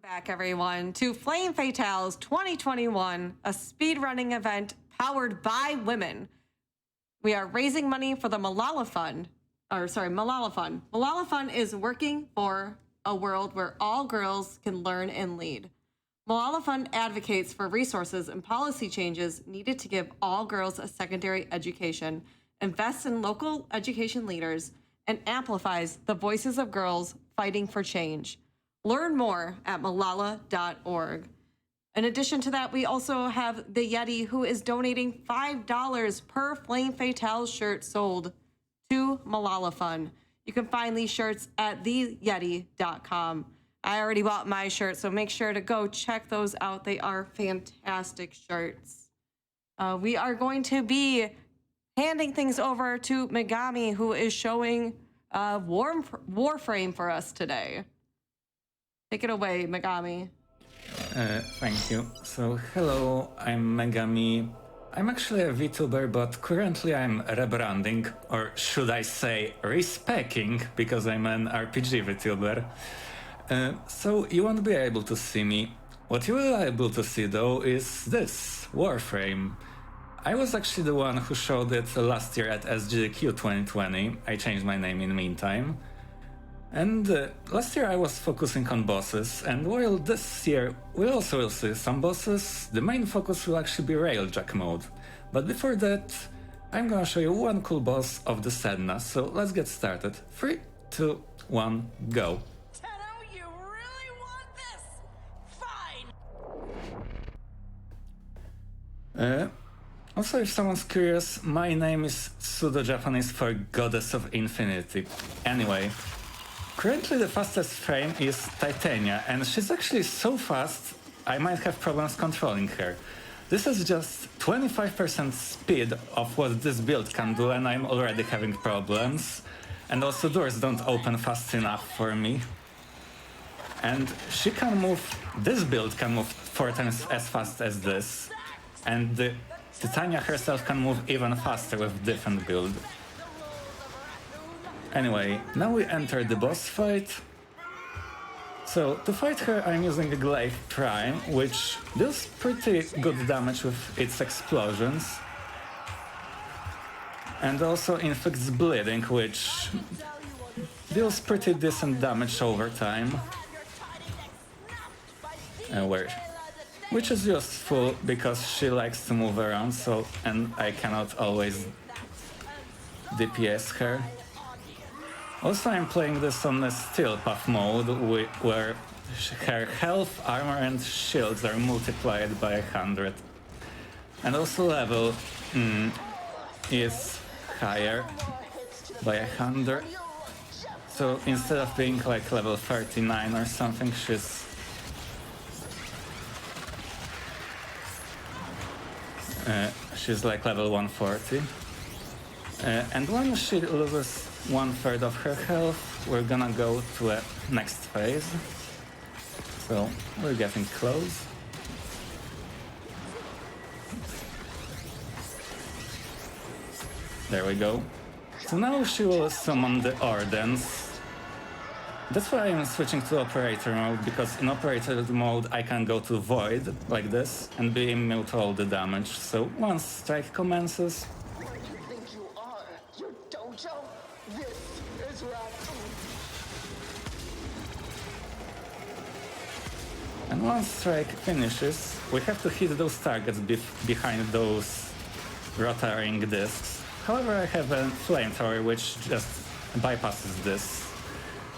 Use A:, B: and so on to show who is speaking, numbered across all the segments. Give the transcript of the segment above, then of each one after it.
A: Back, everyone, to Flame Fatales 2021, a speedrunning event powered by women. We are raising money for the Malala Fund. Malala Fund. Malala Fund is working for a world where all girls can learn and lead. Malala Fund advocates for resources and policy changes needed to give all girls a secondary education, invests in local education leaders, and amplifies the voices of girls fighting for change. Learn more at malala.org. In addition to that, we also have the Yeti, who is donating $5 per Flame Fatale shirt sold to Malala Fund. You can find these shirts at theyeti.com. I already bought my shirt, so make sure to go check those out. They are fantastic shirts. We are going to be handing things over to Megami, who is showing Warframe for us today. Take it away, Megami.
B: Thank you. So, hello, I'm Megami. I'm actually a VTuber, but currently I'm rebranding, or should I say respecking, because I'm an RPG VTuber. So you won't be able to see me. What you will be able to see, though, is this, Warframe. I was actually the one who showed it last year at SGDQ 2020. I changed my name in the meantime. And last year I was focusing on bosses, and while this year we also will see some bosses, the main focus will actually be Railjack mode. But before that, I'm gonna show you one cool boss of the Sedna, so let's get started. 3, 2, 1, go.
C: Tenno, you really want this? Fine!
B: Also, if someone's curious, my name is pseudo-Japanese for Goddess of Infinity. Anyway, currently the fastest frame is Titania, and she's actually so fast I might have problems controlling her. This is just 25% speed of what this build can do, and I'm already having problems. And also doors don't open fast enough for me. And she can move, this build can move 4 times as fast as this. And Titania herself can move even faster with different build. Anyway, now we enter the boss fight. So, to fight her I'm using a Glaive Prime, which deals pretty good damage with its explosions. And also inflicts bleeding, which deals pretty decent damage over time. Which is useful because she likes to move around, and I cannot always DPS her. Also, I'm playing this on a Steel Path mode, where her health, armor and shields are multiplied by 100. And also level is higher by 100. So instead of being like level 39 or something, she's like level 140. And when she loses 1/3 of her health, we're gonna go to a next phase. So we're getting close. There we go. So now she will summon the Ordens. That's why I'm switching to Operator mode, because in Operator mode I can go to Void, like this, and be immune to all the damage. So once strike commences...
D: Where do you think you are? Your dojo? This is Ratu.
B: And once strike finishes, we have to hit those targets behind those rotating discs. However, I have a flamethrower which just bypasses this.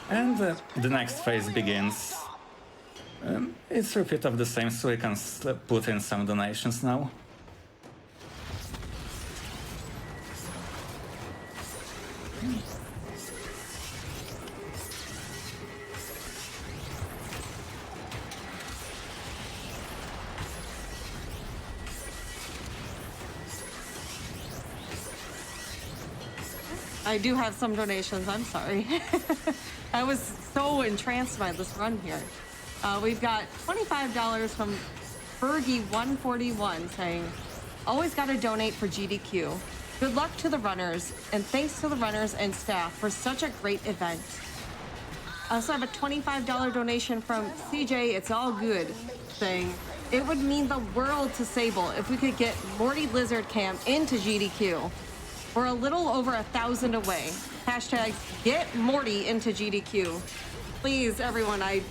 B: And the next phase begins. It's a repeat of the same, so we can put in some donations now.
A: I do have some donations, I'm sorry. I was so entranced by this run here. We've got $25 from Fergie141 saying, always gotta donate for GDQ. Good luck to the runners, and thanks to the runners and staff for such a great event. I also have a $25 donation from CJ, It's All Good, saying, it would mean the world to Sable if we could get Morty Lizard Cam into GDQ. We're a little over 1,000 away. Hashtag get Morty into GDQ. Please, everyone, I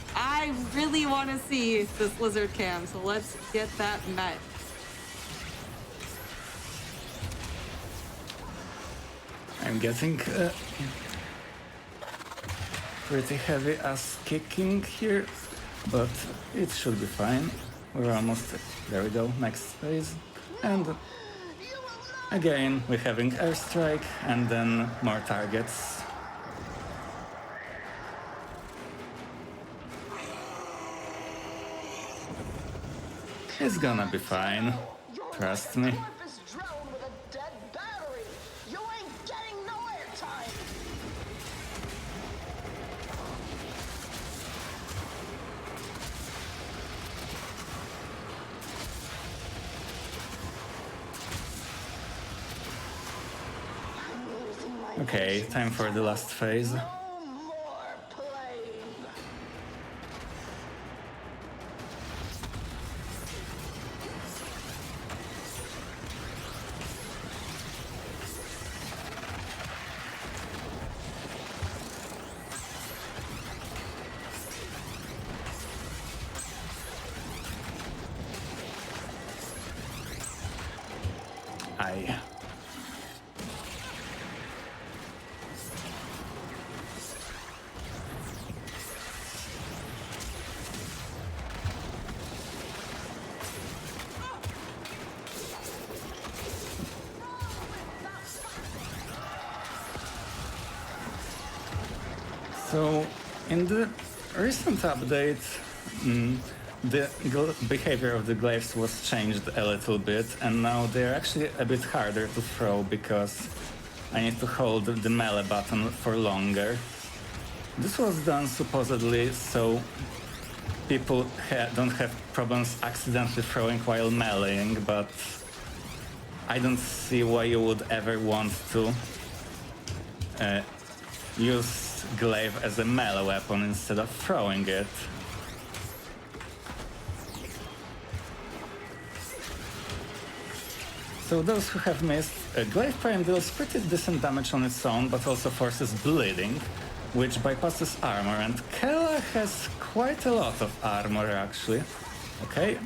A: really want to see this Lizard Cam, so let's get that met.
B: I'm getting pretty heavy ass kicking here, but it should be fine. We're almost there. We go, next phase. And again, we're having airstrike and then more targets. It's gonna be fine, trust me.
D: Warp is drowned with a dead battery. You ain't getting no airtime. I'm losing my
B: Okay, time for the last phase.
D: no more playing.
B: Aye. So, in the recent update, the behavior of the glaives was changed a little bit, and now they're actually a bit harder to throw because I need to hold the melee button for longer. This was done supposedly so people don't have problems accidentally throwing while meleeing, but I don't see why you would ever want to use glaive as a melee weapon instead of throwing it. So those who have missed, glaive prime deals pretty decent damage on its own, but also forces bleeding, which bypasses armor, and Kella has quite a lot of armor actually. Okay.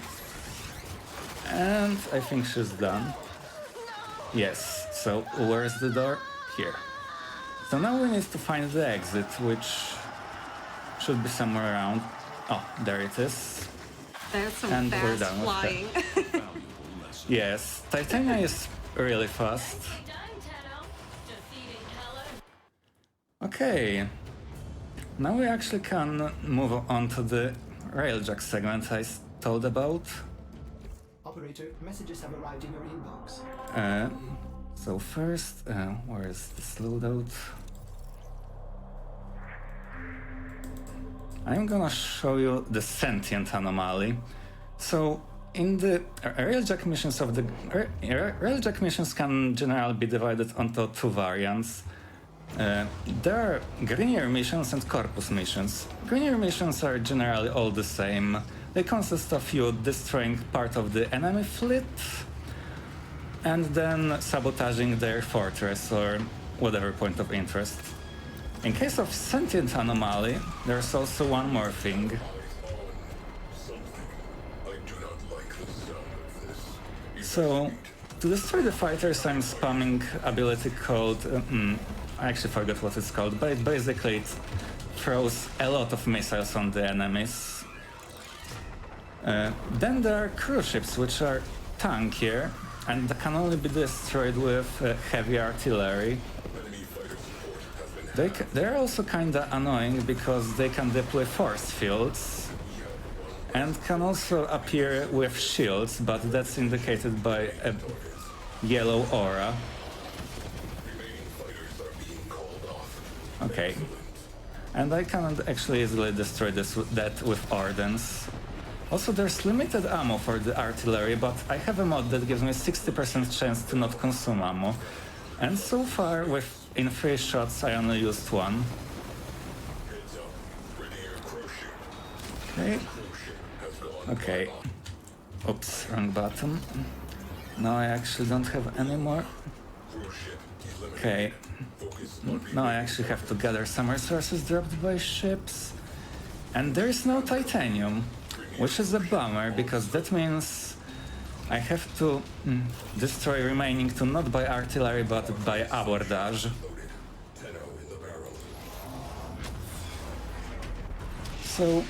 B: And I think she's done. Yes, so where's the door? Here. So now we need to find the exit, which should be somewhere around. Oh, there it is.
A: There's some
B: And we're
A: fast
B: done with
A: flying.
B: Yes, Titania is really fast. Okay. Now we actually can move on to the railjack segment I told about.
E: Operator, messages have arrived in your inbox.
B: So first, where is this loadout? I'm gonna show you the sentient anomaly. So in the railjack missions of the railjack missions can generally be divided onto two variants. There are Grenier missions and Corpus missions. Grenier missions are generally all the same. They consist of you destroying part of the enemy fleet and then sabotaging their fortress or whatever point of interest. In case of sentient anomaly, there's also one more thing. So, to destroy the fighters, I'm spamming ability called... I actually forgot what it's called, but basically it throws a lot of missiles on the enemies. Then there are cruise ships, which are tankier, and can only be destroyed with heavy artillery. They're also kinda annoying because they can deploy force fields and can also appear with shields, but that's indicated by a yellow aura. Okay. And I cannot actually easily destroy that with Ordnance. Also, there's limited ammo for the artillery, but I have a mod that gives me 60% chance to not consume ammo. And so far, in 3 shots, I only used 1. Okay. Okay. Oops, wrong button. Now I actually don't have any more. Okay. Now I actually have to gather some resources dropped by ships. And there is no titanium, which is a bummer, because that means I have to destroy remaining to not by artillery but by abordage. So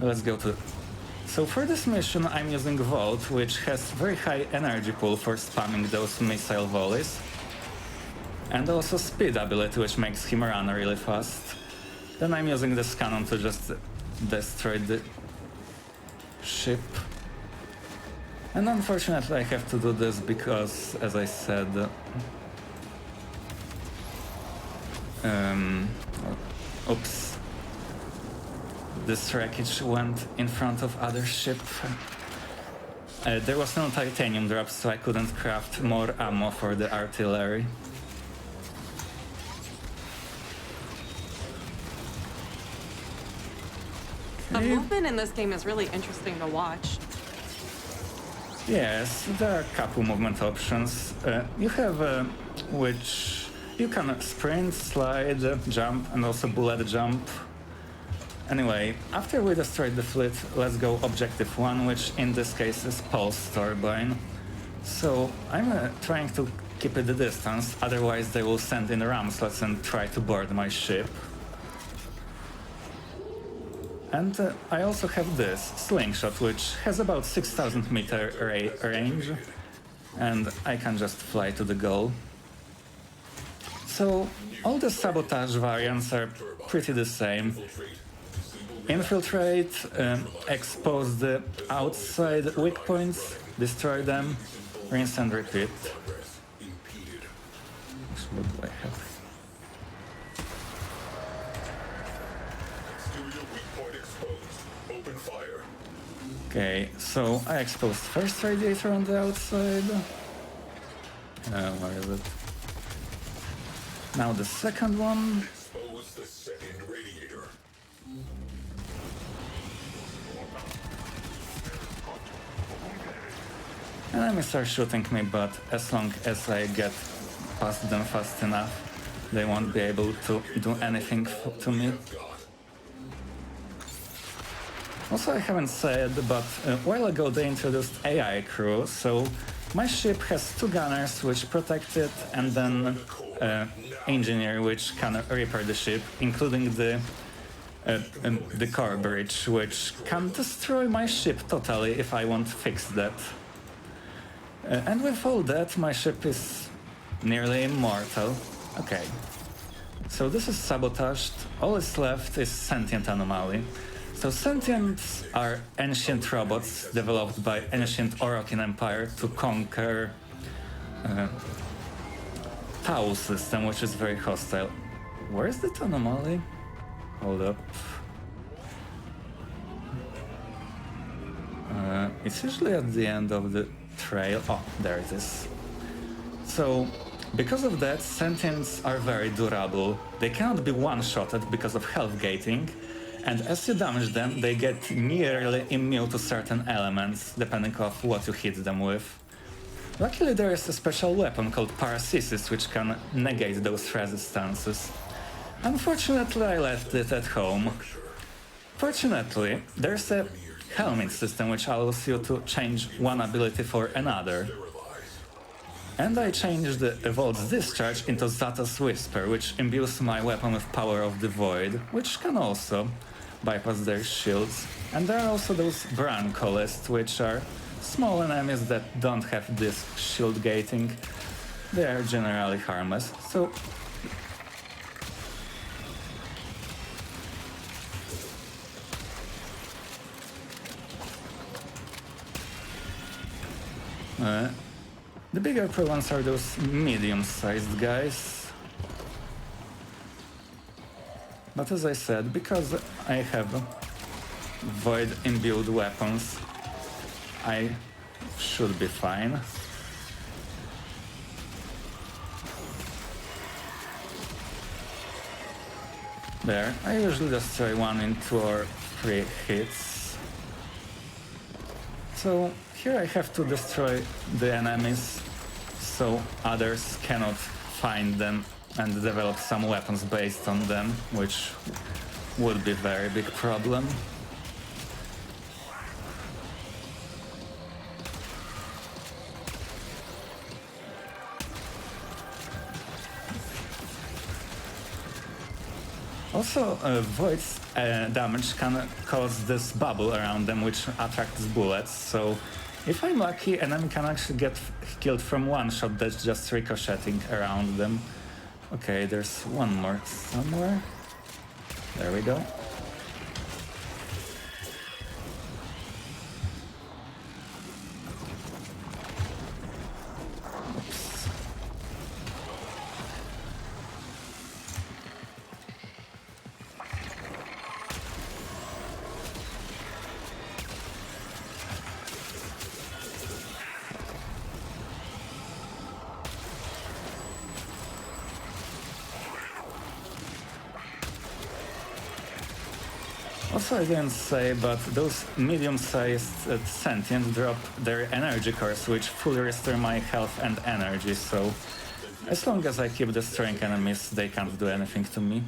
B: let's go to... So for this mission I'm using Volt, which has very high energy pool for spamming those missile volleys. And also speed ability, which makes him run really fast. Then I'm using this cannon to just destroy the ship. And unfortunately I have to do this because, as I said... oops. This wreckage went in front of other ship. There was no titanium drop, so I couldn't craft more ammo for the artillery.
A: The movement in this game is really interesting to watch.
B: Yes, there are a couple movement options. You have which you can sprint, slide, jump, and also bullet jump. Anyway, after we destroyed the fleet, let's go objective 1, which in this case is Pulse Turbine. So I'm trying to keep at a distance, otherwise they will send in ram slots and try to board my ship. And I also have this slingshot, which has about 6,000 meter range, and I can just fly to the goal. So all the sabotage variants are pretty the same. Infiltrate, expose the outside weak points, destroy them, rinse and repeat. What do I have? Okay, so I exposed first radiator on the outside. Where is it? Now the second one.
F: Expose the second radiator.
B: Enemies start shooting me, but as long as I get past them fast enough, they won't be able to do anything to me. Also, I haven't said, but a while ago they introduced AI crew, so my ship has 2 gunners which protect it, and then engineer which can repair the ship, including the core bridge, which can destroy my ship totally if I won't fix that. And with all that, my ship is nearly immortal. Okay. So this is sabotaged. All that's left is Sentient Anomaly. So Sentients are ancient robots developed by ancient Orokin Empire to conquer Tau system, which is very hostile. Where is the anomaly? Hold up. It's usually at the end of the trail. Oh, there it is. So, because of that, Sentients are very durable. They cannot be one-shotted because of health gating, and as you damage them, they get nearly immune to certain elements, depending on what you hit them with. Luckily, there is a special weapon called Paralysis, which can negate those resistances. Unfortunately, I left it at home. Fortunately, there's a helmet system which allows you to change one ability for another. And I changed the Evolved's Discharge into Zata's Whisper, which imbues my weapon with Power of the Void, which can also bypass their shields. And there are also those Brancolists, which are small enemies that don't have this shield gating. They are generally harmless, so... the bigger problems are those medium-sized guys. But as I said, because I have void-imbued weapons, I should be fine. there. I usually destroy 1 in 2 or 3 hits. So here I have to destroy the enemies so others cannot find them and develop some weapons based on them, which would be a very big problem. Also, Void's damage can cause this bubble around them, which attracts bullets, so if I'm lucky, enemy can actually get killed from one shot that's just ricocheting around them. Okay, there's one more somewhere. There we go. Also, I didn't say, but those medium-sized sentient drop their energy cores, which fully restore my health and energy, so as long as I keep destroying enemies, they can't do anything to me.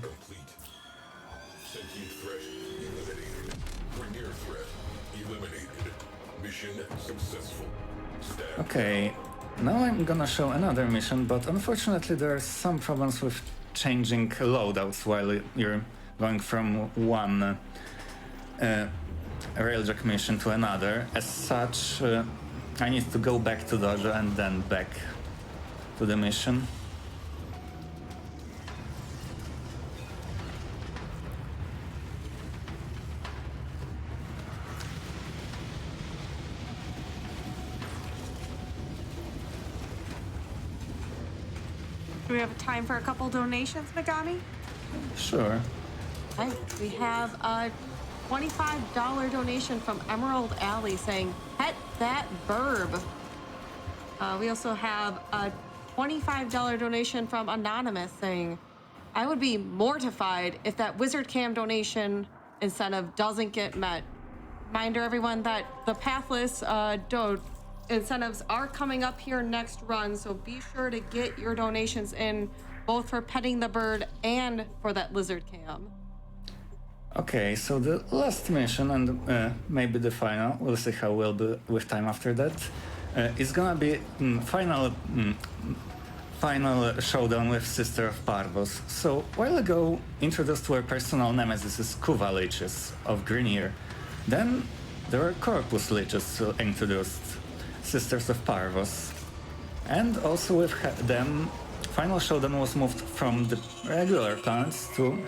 F: Sentient threat eliminated. Premier threat eliminated. Mission successful. Staff.
B: Okay, now I'm gonna show another mission, but unfortunately there are some problems with changing loadouts while you're going from one railjack mission to another. As such, I need to go back to dojo and then back to the mission.
A: Do we have time for a couple donations, Megami?
B: Sure.
A: Okay, we have a $25 donation from Emerald Alley saying, "Pet that burb." We also have a $25 donation from Anonymous saying, "I would be mortified if that Wizard Cam donation incentive doesn't get met." Reminder everyone that the Pathless incentives are coming up here next run, so be sure to get your donations in, both for petting the bird and for that Lizard Cam.
B: Okay, so the last mission, and maybe the final, we'll see how we'll be with time after that, is gonna be final showdown with Sister of Parvos. So, a while ago, introduced to our personal nemesis Kuva Liches of Grenier. Then there were Corpus Liches introduced, Sisters of Parvos. And also with them, final showdown was moved from the regular planets to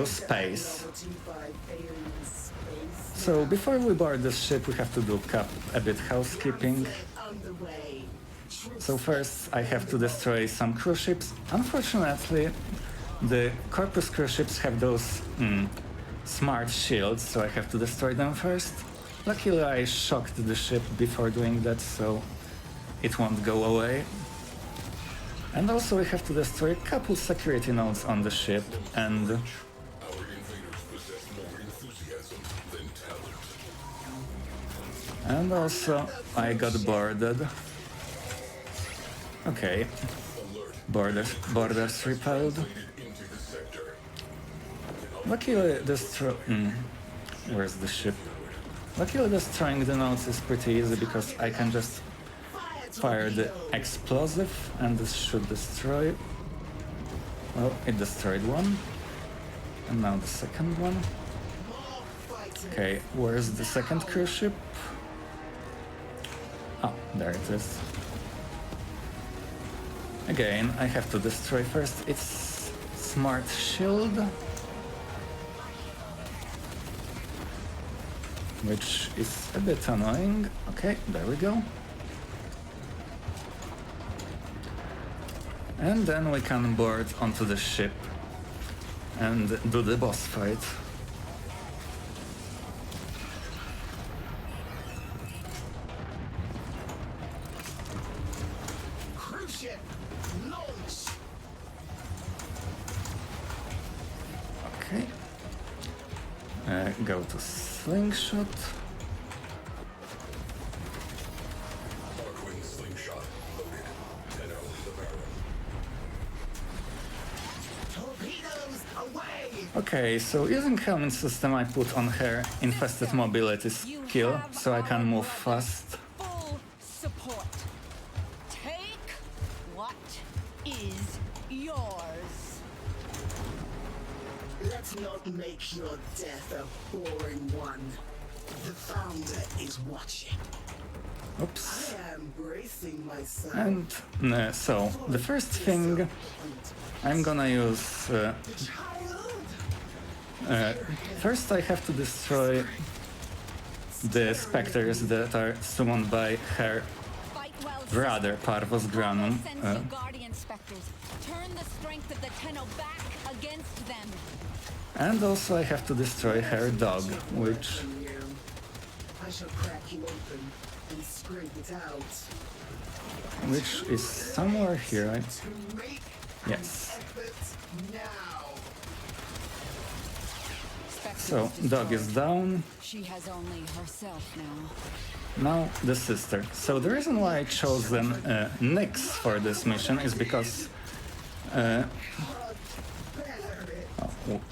B: space. So before we board this ship, we have to do a bit housekeeping. So first I have to destroy some cruise ships. Unfortunately, the Corpus cruise ships have those smart shields, so I have to destroy them first. Luckily I shocked the ship before doing that, so it won't go away. And also we have to destroy a couple security nodes on the ship, and
F: Our invaders possess more enthusiasm than talent.
B: And also, I got boarded. Okay. Borders repelled.
F: Into the sector.
B: Luckily, where's the ship? Luckily, destroying the nodes is pretty easy because I can just fire the explosive and this should destroy. Well, it destroyed one. And now the second one. Okay, where's the second cruise ship? Oh, there it is. Again, I have to destroy first its smart shield, which is a bit annoying. Okay, there we go. And then we can board onto the ship and do the boss fight. Okay. Go to slingshot.
F: Darkwing slingshot loaded. Tenno the barrel.
E: Torpedoes away!
B: Okay, so using helmet system I put on her infested mobility skill so I can move fast.
C: Full support. Take what is yours.
G: Let's not make your death a boring one. The Founder is watching.
B: Oops.
G: I am bracing myself.
B: And so the first thing I'm gonna use. First, I have to destroy the specters that are summoned by her
C: Fight well,
B: brother Parvos Granum.
C: Send the guardian specters. Turn the strength of the Tenno back against them.
B: And also I have to destroy her dog, which
G: I shall crack you open and scrape it out.
B: is somewhere here, right?
G: To make
B: Yes.
G: efforts now.
B: So dog is down.
C: She has only herself now.
B: Now the sister. So the reason why I chosen Nyx for this mission is because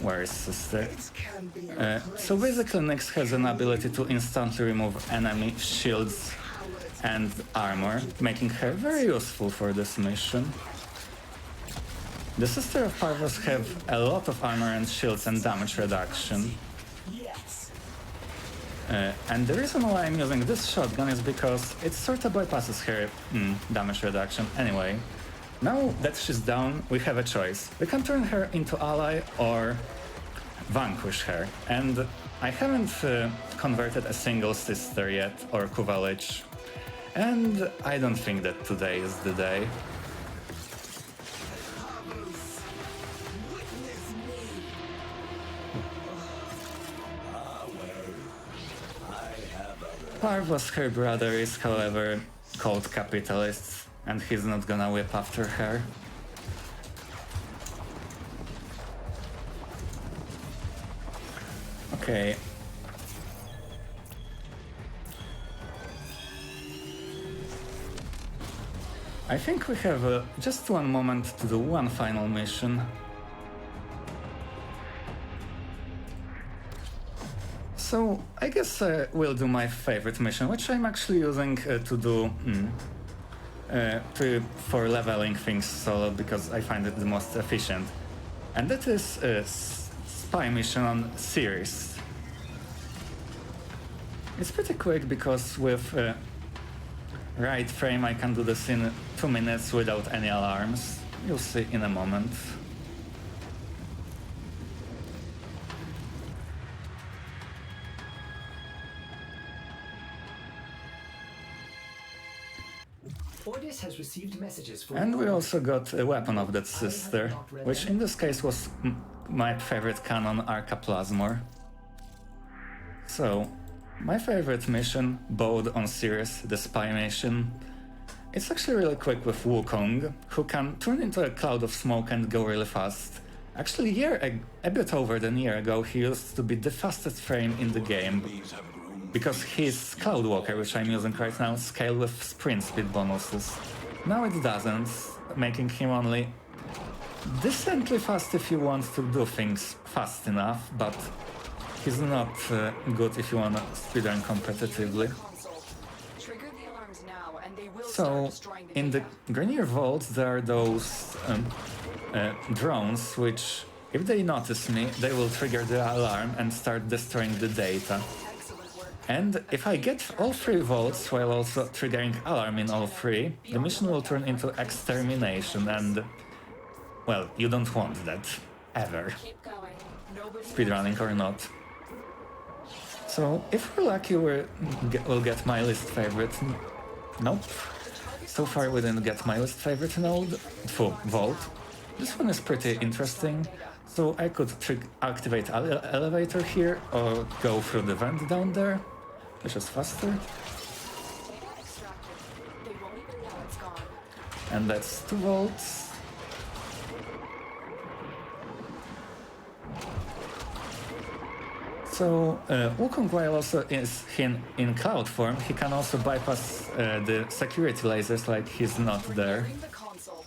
B: where is sister?
G: Can be
B: So basically Nyx has an ability to instantly remove enemy shields and armor, making her very useful for this mission. The Sister of Parvos have a lot of armor and shields and damage reduction.
G: yes.
B: And the reason why I'm using this shotgun is because it sort of bypasses her damage reduction. Anyway, now that she's down, we have a choice. We can turn her into ally or vanquish her. And I haven't converted a single sister yet, or Kuvalich. And I don't think that today is the day. Parvos, her brother, is however called capitalist, and he's not gonna whip after her. Okay. I think we have just one moment to do one final mission. So I guess we'll do my favorite mission, which I'm actually using to do for leveling things solo because I find it the most efficient, and that is a spy mission on Ceres. It's pretty quick because with right frame I can do this in 2 minutes without any alarms. You'll see in a moment.
E: Ordis has received messages for
B: And we also got a weapon of that sister, which in this case was my favorite cannon, Arcaplasmor. So, my favorite mission, Bowed on Ceres, the spy mission. It's actually really quick with Wukong, who can turn into a cloud of smoke and go really fast. Actually, a bit over than a year ago, he used to be the fastest frame in the game, because his Cloud Walker, which I'm using right now, scale with sprint speed bonuses. Now it doesn't, making him only decently fast if you want to do things fast enough, but he's not good if you want to speedrun competitively.
H: Trigger the alarms now, and they will
B: So,
H: start destroying the
B: in the Grenier Vault, there are those drones which, if they notice me, they will trigger the alarm and start destroying the data. And if I get all 3 vaults while also triggering alarm in all 3, the mission will turn into extermination, and, well, you don't want that, ever.
H: Keep going. Nobody
B: Speedrunning or not. So, if we're lucky, we'll get my least favorite. Nope. So far we didn't get my least favorite node. Vault. This one is pretty interesting. So I could activate elevator here or go through the vent down there, which is faster.
H: They got extracted. They won't even know it's gone.
B: And that's 2 volts. So Wukong, while also is in cloud form, he can also bypass the security lasers like he's not there.
H: Nearing the console.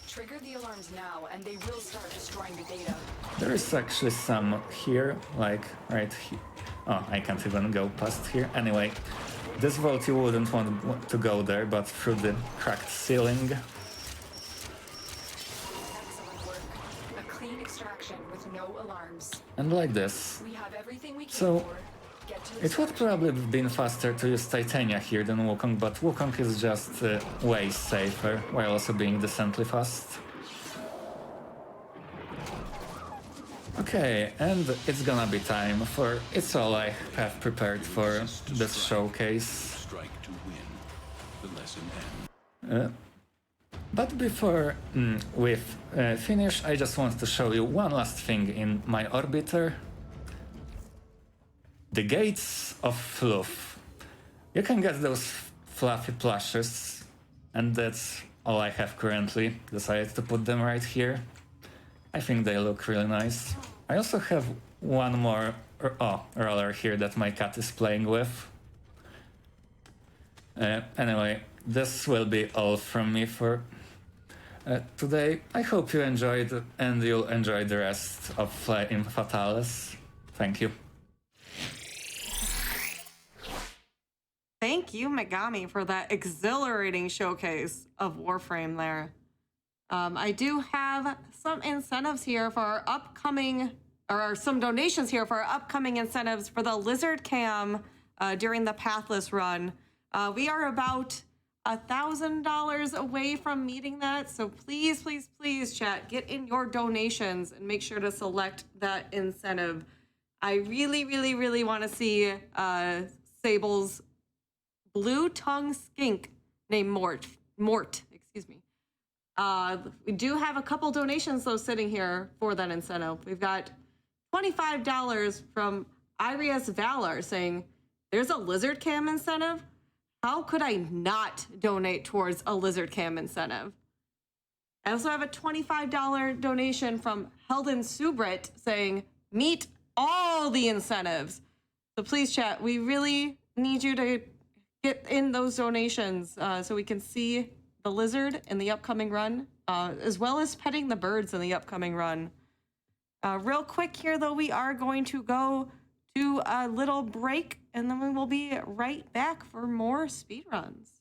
H: Trigger the alarms now, and they will start destroying the data.
B: There is actually some here, like right here. Oh, I can't even go past here. Anyway, this vault you wouldn't want to go there, but through the cracked ceiling.
H: Excellent work. A clean extraction with no alarms.
B: And like this.
H: We have everything we came
B: So,
H: for. Get to
B: it would
H: extraction.
B: probably have been faster to use Titania here than Wukong, but Wukong is just way safer, while also being decently fast. Okay, and it's gonna be time for It's All I have prepared for this showcase.
F: Strike to win. The lesson ends.
B: But before we finish, I just want to show you one last thing in my orbiter. The Gates of Fluff. You can get those fluffy plushes, and that's all I have currently. Decided to put them right here. I think they look really nice. I also have one more roller here that my cat is playing with. Anyway, this will be all from me for today. I hope you enjoyed and you'll enjoy the rest of Flying Fatalis. Thank you.
A: Thank you, Megami, for that exhilarating showcase of Warframe there. I do have some incentives here for our upcoming, or some donations here for our upcoming incentives for the Lizard Cam during the Pathless run. We are about $1,000 away from meeting that, so please, please, please, chat, get in your donations and make sure to select that incentive. I really, really, really want to see Sable's blue-tongue skink named Mort, excuse me. We do have a couple donations though sitting here for that incentive. We've got $25 from Irias Valor saying, there's a Lizard Cam incentive? How could I not donate towards a Lizard Cam incentive? I also have a $25 donation from Heldon Subrit saying, meet all the incentives. So please chat, we really need you to get in those donations so we can see the lizard in the upcoming run, as well as petting the birds in the upcoming run. Real quick here, though, we are going to go to a little break, and then we will be right back for more speedruns.